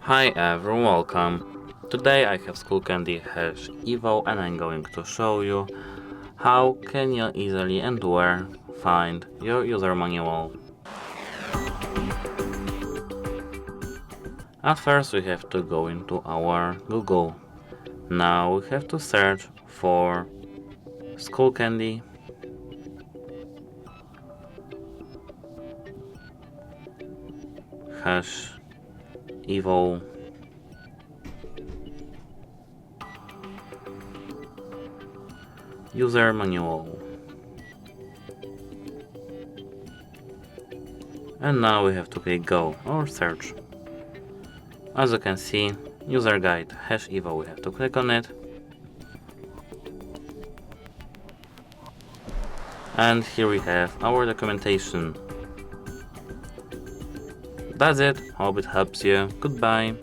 Hi everyone, welcome. Today I have Skullcandy Hesh Evo and I'm going to show you how can you easily and where find your user manual. At first we have to go into our Google. Now we have to search for Skullcandy Hesh Evo user manual. And now we have to click go or search. As you can see, user guide Hesh Evo, we have to click on it. And here we have our documentation. That's it, hope it helps you. Goodbye.